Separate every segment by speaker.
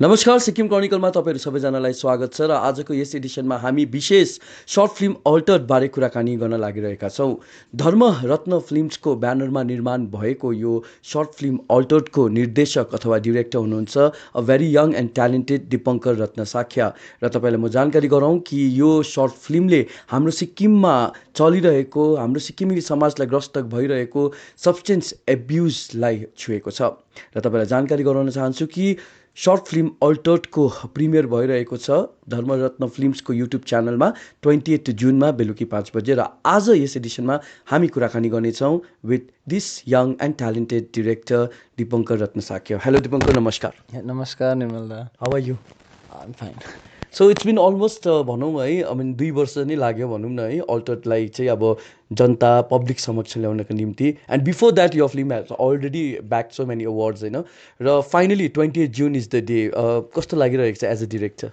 Speaker 1: नमस्कार, सिक्किम क्रोनिकलमा तपाईँहरू सबैजनालाई स्वागत छ र आजको यस एडिसनमा हामी विशेष सर्ट फिल्म अल्टर्डबारे कुराकानी गर्न लागिरहेका छौँ। धर्मरत्न फिल्म्सको ब्यानरमा निर्माण भएको यो सर्ट फिल्म अल्टर्डको निर्देशक अथवा डिरेक्टर हुनुहुन्छ a very young and talented Dipankar Ratna Shakya. र तपाईँलाई म जानकारी गराउँ कि यो सर्ट फिल्मले हाम्रो सिक्किममा चलिरहेको, हाम्रो सिक्किमी समाजलाई ग्रस्त भइरहेको सब्सटेन्स एब्युजलाई छुएको छ। र तपाईँलाई जानकारी गराउन चाहन्छु कि सर्ट फिल्म अल्टर्डको प्रिमियर भइरहेको छ धर्मरत्न फिल्म्सको युट्युब च्यानलमा 28 जुनमा बेलुकी 5 बजे। र आज यस एडिसनमा हामी कुराकानी गर्नेछौँ with this young and talented director Dipankar Ratna Shakya. Hello Dipankar, नमस्कार।
Speaker 2: नमस्कार निर्मल दा।
Speaker 1: How are you?
Speaker 2: I'm fine.
Speaker 1: So it's been almost भनौँ है, आई मिन 2 वर्ष नै लाग्यो भनौँ न है अल्टर्डलाई चाहिँ अब जनता पब्लिक समक्ष ल्याउनको निम्ति। एन्ड बिफोर द्याट यो film has already back so many awards होइन। र फाइनली 28 जुन इज द डे। कस्तो लागिरहेको छ as a director?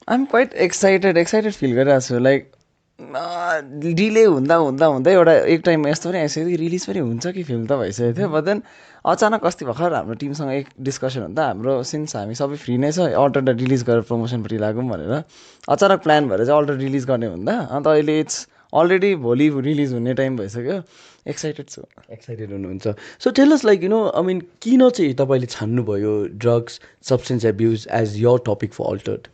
Speaker 2: I'm quite excited feel गरिरहेको छु। लाइक डिले हुँदा हुँदा हुँदै एउटा एक टाइममा यस्तो पनि आइसक्यो कि रिलिज पनि हुन्छ कि फिल्म त भइसकेको थियो। बट देन अचानक अस्ति भर्खर हाम्रो टिमसँग एक डिस्कसन हुँदा हाम्रो सिन्स हामी सबै फ्री नै छ अल्टर्ड रिलिज गरेर प्रमोसनपट्टि लागौँ भनेर अचानक प्लान भएर चाहिँ अल्टर्ड रिलिज गर्ने हुँदा अन्त अहिले इट्स अलरेडी भोलि रिलिज हुने टाइम भइसक्यो। एक्साइटेड छु।
Speaker 1: एक्साइटेड हुनुहुन्छ? So tell us like I mean किन चाहिँ तपाईँले छान्नुभयो drugs substance abuse as your topic for Altered?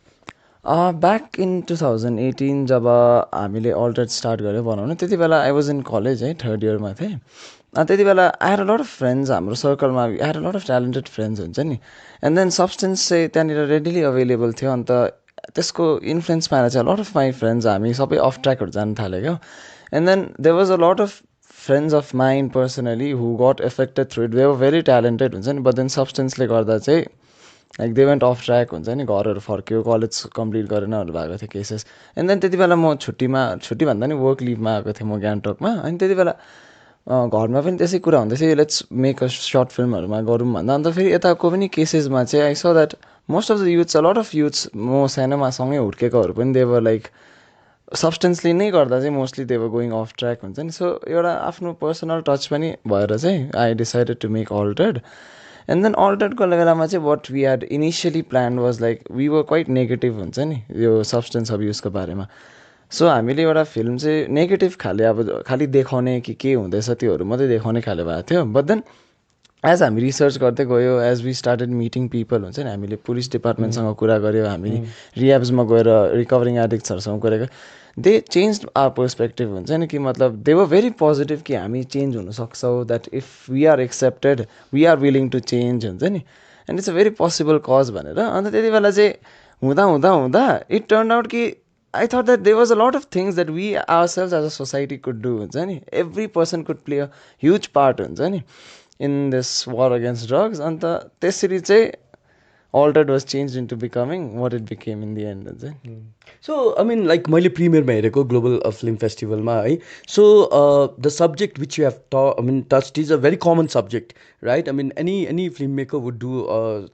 Speaker 2: Back in 2018 जब हामीले अल्टर्ड स्टार्ट गऱ्यो बनाउनु, त्यति बेला आई वाज इन कलेज है, थर्ड इयरमा थिएँ। त्यति बेला I had a lot of friends हाम्रो सर्कलमा, I had a lot of talented friends हुन्छ नि। एन्ड देन सब्सटेन्स चाहिँ त्यहाँनिर रेडिली अभाइलेबल थियो। अन्त त्यसको इन्फ्लुएन्स पाएर चाहिँ लट अफ माई फ्रेन्ड्स हामी सबै अफ ट्र्याकहरू जानु थाल्यो क्या। And then there was a lot of friends of mine personally who got affected through it. They were very talented हुन्छ नि, बट देन सब्सटेन्सले गर्दा चाहिँ like they went off track हुन्छ नि, घरहरू फर्क्यो, कलेज कम्प्लिट गरेनहरू भएको थियो केसेस। एन्ड देन त्यति बेला म छुट्टी भन्दा नि वर्क लिभमा आएको थिएँ म गान्तोकमा। अनि त्यति बेला घरमा पनि त्यसै कुरा हुँदैछ, लेट्स मेक अ सर्ट फिल्महरूमा गरौँ भन्दा। अन्त फेरि यताको पनि केसेसमा चाहिँ I so that most of the youths, a lot of youths म सानोमा सँगै हुर्केकोहरू पनि देवर लाइक सब्सटेन्सले नै गर्दा चाहिँ mostly they were going off track हुन्छ नि। सो एउटा आफ्नो पर्सनल टच पनि भएर चाहिँ I decided to make Altered. And then अल्टर्डको बेलामा चाहिँ what we had initially plan was like we were quite negative हुन्छ नि यो सब्सटेन्स अब्युजको बारेमा। सो हामीले एउटा फिल्म चाहिँ नेगेटिभ खाले अब खालि देखाउने कि के हुँदैछ त्योहरू मात्रै देखाउने खाले भएको थियो। बट देन एज हामी रिसर्च गर्दै गयो, as we started meeting people हुन्छ नि, हामीले पुलिस डिपार्टमेन्टसँग कुरा गऱ्यो, हामी रिह्याब्समा गएर रिकभरिङ एडिक्ट्सहरूसँग कुरा गऱ्यो। दे चेन्ज आवर पर्सपेक्टिभ हुन्छ नि कि मतलब दे वर भेरी पोजिटिभ कि हामी चेन्ज हुन सक्छौँ, that if we are accepted we are willing to change हुन्छ नि, and it's a very possible cause भनेर। अन्त त्यति बेला चाहिँ हुँदा हुँदा हुँदा इट टर्न आउट कि I thought that there was a lot of things that we ourselves as a society could do हुन्छ नि, every person could play a huge part हुन्छ नि in this war against drugs. अन्त त्यसरी चाहिँ Altered was change into becoming what it became in the end हुन्छ।
Speaker 1: So I mean like मैले प्रिमियरमा हेरेको ग्लोबल फिल्म फेस्टिभलमा है। So the subject which you have I mean touched is a very common subject, right? I mean any film maker would do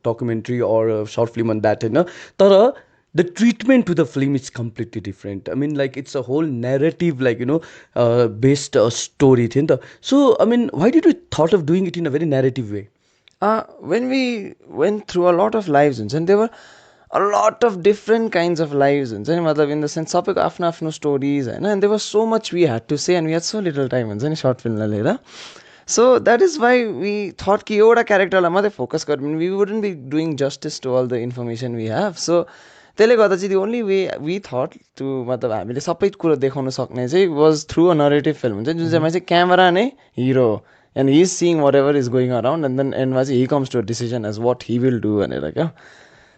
Speaker 1: documentary or short film on that होइन। तर the treatment to the film is completely different. I mean, like it's a whole narrative, like based story थियो नि त। So I mean, why did you thought of doing it in a very narrative way?
Speaker 2: When we went through a lot of lives हुन्छ नि, there were a lot of different kinds of lives हुन्छ नि, मतलब in the sense सबैको आफ्नो आफ्नो stories होइन। And there was so much we had to say and we had so little time हुन्छ नि सर्ट फिल्मलाई लिएर। So that is why we thought कि एउटा क्यारेक्टरलाई मात्रै फोकस गऱ्यो भने we wouldn't be doing justice to all the information we have. So त्यसले गर्दा चाहिँ the only way we thought to मतलब हामीले सबै कुरो देखाउन सक्ने चाहिँ was through a narrative film हुन्छ, जुन चाहिँमा चाहिँ क्यामेरा नै हिरो हो and he is seeing whatever is going around and then एन्डमा चाहिँ he comes to a decision as what he will do भनेर क्या।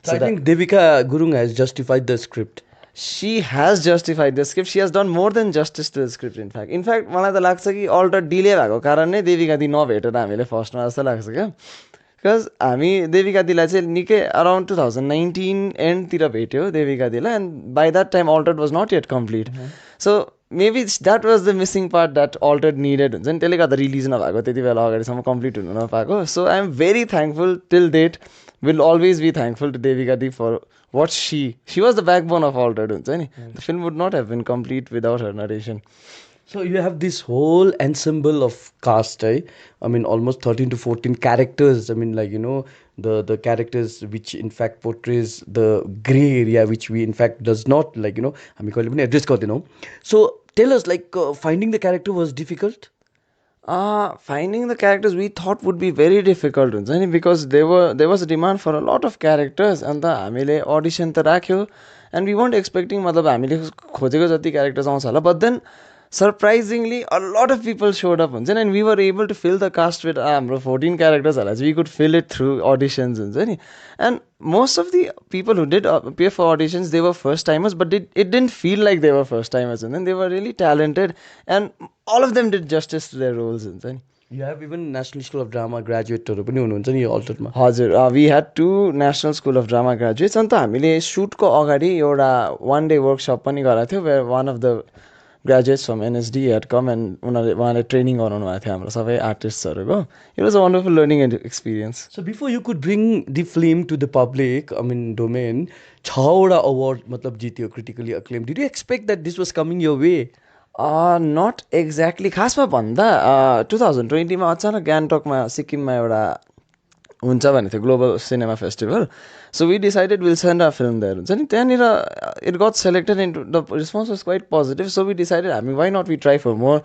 Speaker 1: So I think Devika Gurung has justified the script.
Speaker 2: She has justified the script. She has done more than justice to the script in fact. In fact मलाई त लाग्छ कि alter delay भएको कारण नै देविका दी नभेटेर हामीले फर्स्टमा जस्तो लाग्छ क्या। बिकज हामी देविका दिलाई चाहिँ निकै अराउन्ड 2019 एन्डतिर भेट्यो देविका दिलाई, and by that time Altered was not yet complete. So maybe that was the missing part that Altered needed हुन्छ नि, त्यसले गर्दा रिलिज नभएको त्यति बेला अगाडिसम्म कम्प्लिट हुनु नपाएको। So I am very thankful till date, will always be thankful to Devika दी for what she was the backbone of Altered हुन्छ नि। The film would not have been complete without her narration.
Speaker 1: So you have this whole ensemble of cast, I mean almost 13 to 14 characters. I mean like the characters which in fact portrays the gray area which we in fact does not like हामी कहिले पनि address गर्दैनौँ. So tell us, like, finding the character was difficult?
Speaker 2: Finding the characters we thought would be very difficult हुन्छ नि, because there was a demand for a lot of characters. अन्त हामीले audition त राख्यो and we weren't expecting मतलब हामीले खोजेको जति characters आउँछ होला, but then surprisingly a lot of people showed up हुन्छ नि, and we were able to fill the cast with हाम्रो 14 characters होला, we could fill it through auditions हुन्छ नि. And most of the people who did appear for auditions, they were first timers, but it didn't feel like they were first timers, and then they were really talented and all of them did justice to their roles हुन्छ नि.
Speaker 1: You have even National School of Drama graduateहरू पनि हुनुहुन्छ नि यो अल्टरमा.
Speaker 2: हजुर, we had 2 National School of Drama graduates. अन्त हामीले सुटको अगाडि एउटा 1 day वर्कसप पनि गराएको थियो, where one of the graduates from NSD had come and उहाँले ट्रेनिङ गराउनु भएको थियो हाम्रो सबै आर्टिस्टहरूको. It was a wonderful learning experience.
Speaker 1: So before you could bring the film to the public, I mean domain, 6वटा award मतलब जित्यो, critically acclaimed. Did you expect that this was coming your way?
Speaker 2: Not exactly. खासमा भन्दा 2020मा अचानक गान्तोकमा सिक्किममा एउटा हुन्छ भनेको थियो global cinema festival. So we decided will send a film there हुन्छ नि. त्यहाँनिर it got selected and the response was quite positive. So we decided हामी why not we try for more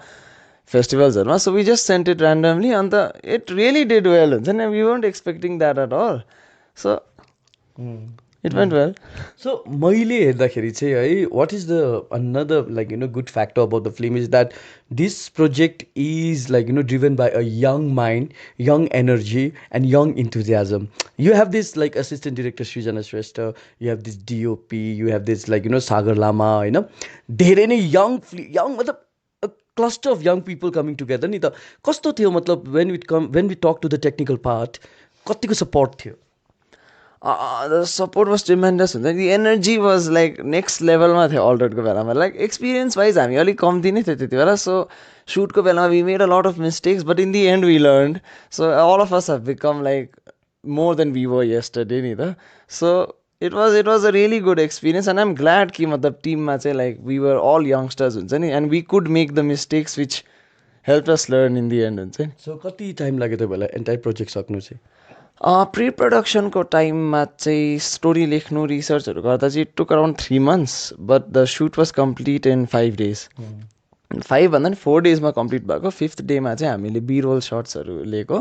Speaker 2: फेस्टिभल्सहरूमा. So we just sent it randomly. अन्त it really did well हुन्छ नि. We weren't expecting that at all. So it went well.
Speaker 1: So मैले हेर्दाखेरि चाहिँ है, what is the another like good factor about the film is that this project is like driven by a young mind, young energy and young enthusiasm. You have this like assistant director Srijana Shrestha, you have this DOP, you have this like Sagar Lama, धेरै नै young मतलब a cluster of young people coming together नि त. कस्तो थियो मतलब when we talk to the technical part, कतिको support थियो?
Speaker 2: The support was tremendous हुन्छ. The energy was like next levelमा थियो अल्टरको बेलामा. लाइक एक्सपिरियन्स वाइज हामी अलिक कम्ती नै थियो त्यति बेला. सो सुटको बेलामा we made a lot of mistakes, but in the end we learn. So all of us have become like more than we were yesterday नि त. So it was a really good experience and I am glad कि मतलब टिममा चाहिँ like we were all youngsters हुन्छ नि, and we could make the mistakes which help us learn in the end हुन्छ नि.
Speaker 1: सो कति टाइम लाग्यो तपाईँलाई एन्टायर प्रोजेक्ट सक्नु चाहिँ?
Speaker 2: प्रि प्रडक्सनको टाइममा चाहिँ स्टोरी लेख्नु रिसर्चहरू गर्दा चाहिँ it took around 3 months, but the shoot was complete in 5 days. 5 भन्दा नि 4 daysमा कम्प्लिट भएको. 5th डेमा चाहिँ हामीले बी रोल सर्ट्सहरू लिएको,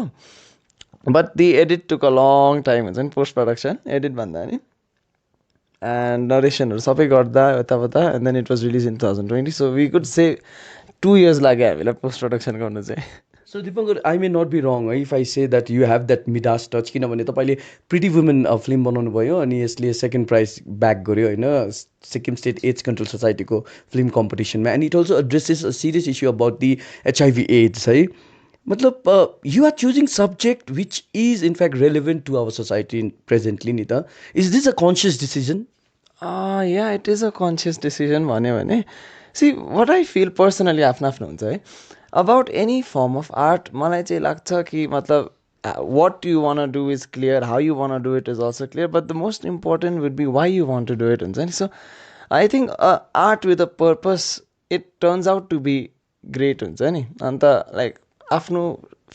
Speaker 2: but the edit took a long time हुन्छ नि, पोस्ट प्रडक्सन एडिट भन्दा नि, एन्ड नरेसनहरू सबै गर्दा यताउता, and then it was release in 2020. So we could say 2 years लाग्यो हामीलाई पोस्ट प्रडक्सन गर्नु चाहिँ.
Speaker 1: So Dipankar, I may not be wrong है if I say that you have that Midas touch, किनभने तपाईँले प्रिटी वुमेन फिल्म बनाउनु भयो अनि यसले 2nd प्राइज ब्याक गर्यो होइन सिक्किम स्टेट एड्स कन्ट्रोल सोसाइटीको फिल्म कम्पिटिसनमा. And it also addresses a serious issue about the HIV AIDS है. मतलब you are choosing subject which is in fact relevant to our society presently नि त. Is this a conscious decision?
Speaker 2: Yeah it is a conscious decision भन्यो भने, see what I feel personally आफ्नो आफ्नो हुन्छ है about any form of art. मलाई चाहिँ लाग्छ कि मतलब what you want to do is clear, how you want to do it is also clear, but the most important would be why you want to do it हुन्छ नि. So I think art with a purpose it turns out to be great हुन्छ नि. अन्त like आफ्नो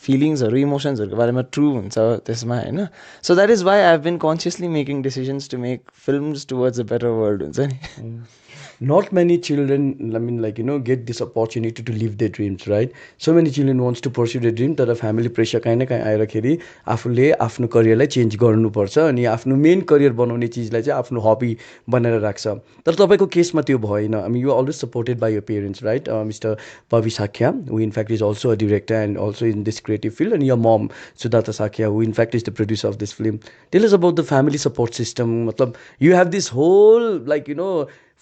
Speaker 2: फिलिङ्सहरू इमोसन्सहरूको बारेमा true हुन्छ त्यसमा होइन. So that is why I have been consciously making decisions to make films towards a better world हुन्छ नि.
Speaker 1: Not many children, I mean, like, get this opportunity to live their dreams, right? So many children wants to pursue their dream, तर family pressure काहीँ न काहीँ आएरखेरि आफूले आफ्नो करियरलाई change गर्नुपर्छ अनि आफ्नो मेन करियर बनाउने चिजलाई चाहिँ आफ्नो हबी बनाएर राख्छ. तर तपाईँको केसमा त्यो भएन. I mean, you are always supported by your parents, right? Mr. Pavi Sakya, who in fact is also a director and also in this creative field, and your mom, Sudhata Sakya, who in fact is the producer of this film. Tell us about the family support system. मतलब you have this whole like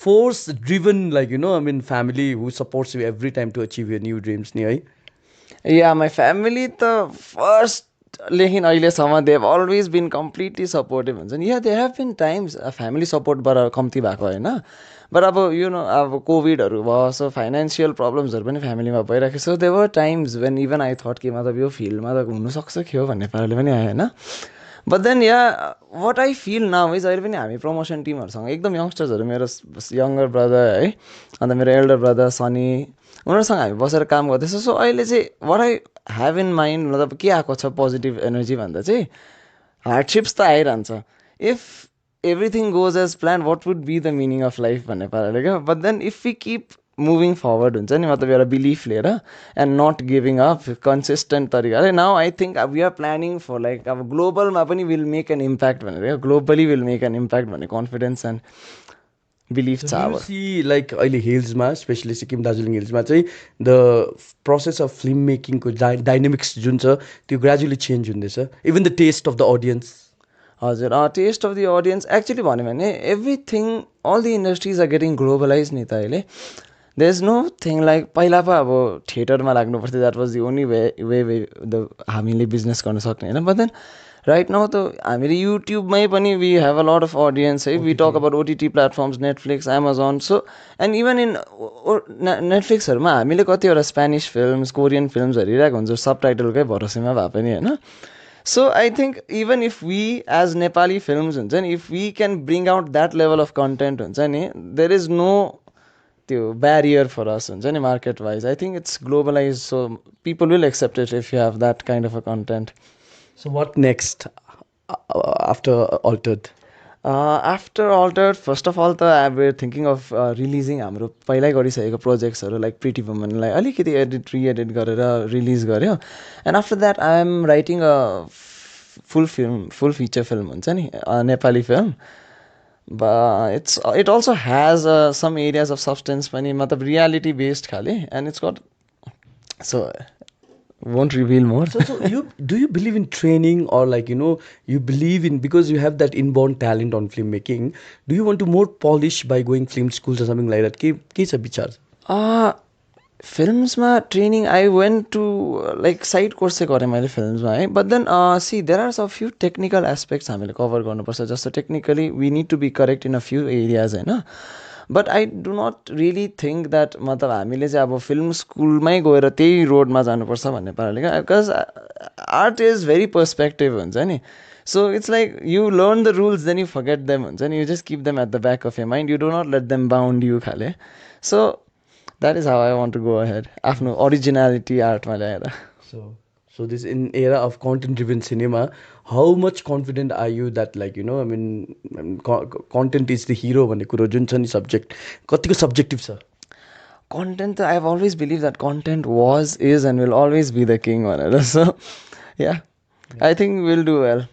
Speaker 1: force driven like I mean family who supports you every time to achieve your new dreams नि है.
Speaker 2: या my family त फर्स्टदेखि अहिलेसम्म they have always been completely supportive हुन्छ नि. Yeah they have been times family सपोर्टबाट कम्ती भएको होइन, बट अब अब कोभिडहरू भयो, सो फाइनेन्सियल प्रब्लम्सहरू पनि फ्यामिलीमा भइरहेको छ. So they were times when even I thought कि मतलब यो फिल्डमा त हुनसक्छ कि हो भन्ने पाराले पनि आयो होइन. But then yeah what I feel now is अहिले पनि हामी प्रमोसन टिमहरूसँग एकदम यङ्स्टर्सहरू, मेरो यङ्गर ब्रदर है, अन्त मेरो एल्डर ब्रदर सनी, उनीहरूसँग हामी बसेर काम गर्दैछ. सो अहिले चाहिँ what I have in mind मतलब के आएको छ पोजिटिभ एनर्जी भन्दा चाहिँ हार्डसिप्स त आइरहन्छ. If everything goes as plan what would be the meaning of life भन्ने पाराले क्या. But then if we keep moving forward हुन्छ नि, मतलब एउटा बिलिफ लिएर and not giving up consistent तरिकाले. Now I think we are planning for like अब ग्लोबलमा पनि विल मेक एन इम्प्याक्ट भनेर क्या. Globally will make an impact भन्ने कन्फिडेन्स एन्ड बिलिफ छ अब.
Speaker 1: सी लाइक अहिले हिल्समा स्पेसली सिक्किम दार्जिलिङ हिल्समा चाहिँ द प्रोसेस अफ फिल्म मेकिङको डाइनामिक्स जुन छ त्यो ग्रेजुअली चेन्ज हुँदैछ, even the test of the audience.
Speaker 2: हजुर, test of the audience actually भन्यो भने everything all the industries are getting globalize नि त अहिले. There is no thing like पहिला पो अब थिएटरमा लाग्नु पर्थ्यो, that was the only way the हामीले बिजनेस गर्न सक्ने होइन. बट देन राइट नाउ त हामीले युट्युबमै पनि we have a lot of audience है. We talk about OTT platforms, Netflix, Amazon. So and even in नेटफ्लिक्सहरूमा हामीले कतिवटा स्पेनिस फिल्म्स, कोरियन फिल्म्स हेरिरहेको हुन्छ सबटाइटलकै भरोसामा भए पनि होइन. So I think even if we as Nepali films हुन्छ नि, if we can bring out that level of content हुन्छ नि, there is no त्यो barrier for us हुन्छ नि market wise. I think it's globalized, so people will accept it if you have that kind of a content.
Speaker 1: So what next after Altered?
Speaker 2: After Altered, first of all त we're thinking of releasing हाम्रो पहिल्यै गरिसकेको प्रोजेक्ट्सहरू like pretty वुमनलाई अलिकति रिएडिट गरेर release गऱ्यो. And after that I am writing a full feature film हुन्छ नि, Nepali film. It also has some areas of substance पनि, मतलब रियालिटी बेस्ड खाले. And it's got, so won't reveal more.
Speaker 1: So do you believe in training, or like you believe in, because you have that inborn talent on filmmaking, do you want to more polish by going film schools or something like that? के छ विचार?
Speaker 2: फिल्म्समा training I went to like side course चाहिँ गरेँ मैले फिल्म्समा है. But then see there are some few technical aspects हामीले कभर गर्नुपर्छ. जस्तो technically we need to be correct in a few areas होइन. But I do not really think that मतलब हामीले चाहिँ अब फिल्म स्कुलमै गएर त्यही रोडमा जानुपर्छ भन्ने पाराले क्या. Because art is very perspective हुन्छ नि. So it's like you learn the rules then you forget them हुन्छ नि. You just keep them at the back of your mind. You do not let them bound you खाले. So that is how I want to go ahead, आफ्नो originality आर्टमा ल्याएर.
Speaker 1: So this in era of content driven cinema, how much confident are you that like I mean content is the hero भन्ने कुरो जुन छ नि subject कतिको subjective छ?
Speaker 2: कन्टेन्ट त I have always believe that content was is and will always be the king भनेर. So yeah I think will do well.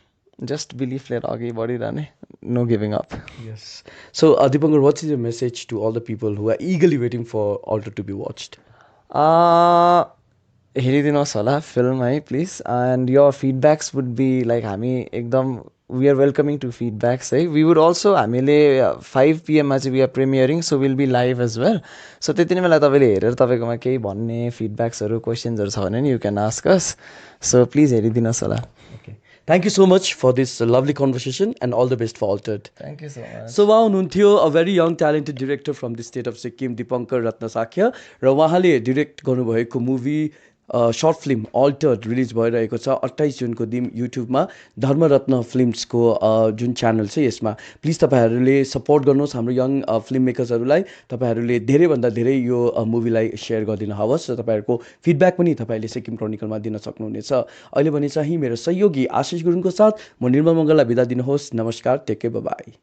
Speaker 2: जस्ट बिलिभ लिएर अघि बढिरहने, no giving up.
Speaker 1: Yes. So Dipankar, what is your message to all the people who are eagerly waiting for Altered to be watched?
Speaker 2: हेरिदिनुहोस् होला film है please. And your feedbacks would be like हामी एकदम we are welcoming to feedbacks है. We would also हामीले 5 PM चाहिँ we are premiering, so will be live as well. So त्यति नै बेला तपाईँले हेरेर तपाईँकोमा केही भन्ने फिडब्याक्सहरू क्वेसन्सहरू छ भने नि you can ask us. So please हेरिदिनुहोस् होला.
Speaker 1: Okay. Thank you so much for this lovely conversation and all the best for Altered.
Speaker 2: Thank you so much.
Speaker 1: So उहाँ हुनुहुन्थ्यो a very young talented director from the state of Sikkim, Dipankar Ratna Sakhya, र उहाँले direct गर्नुभएको movie short film Altered release भइरहेको छ 28 जुनको दिन युट्युबमा धर्मरत्न फिल्म्सको जुन च्यानल छ यसमा. प्लिज तपाईँहरूले सपोर्ट गर्नुहोस् हाम्रो यङ फिल्म मेकर्सहरूलाई. तपाईँहरूले धेरैभन्दा धेरै यो मुभीलाई सेयर गरिदिनु हवस् र तपाईँहरूको फिडब्याक पनि तपाईँले सिक्किम क्रोनिकलमा दिन सक्नुहुनेछ. अहिले भने चाहिँ मेरो सहयोगी आशिष गुरुङको साथ म निर्मल मङ्गललाई बिदा दिनुहोस्. नमस्कार, टेक केयर, बाई.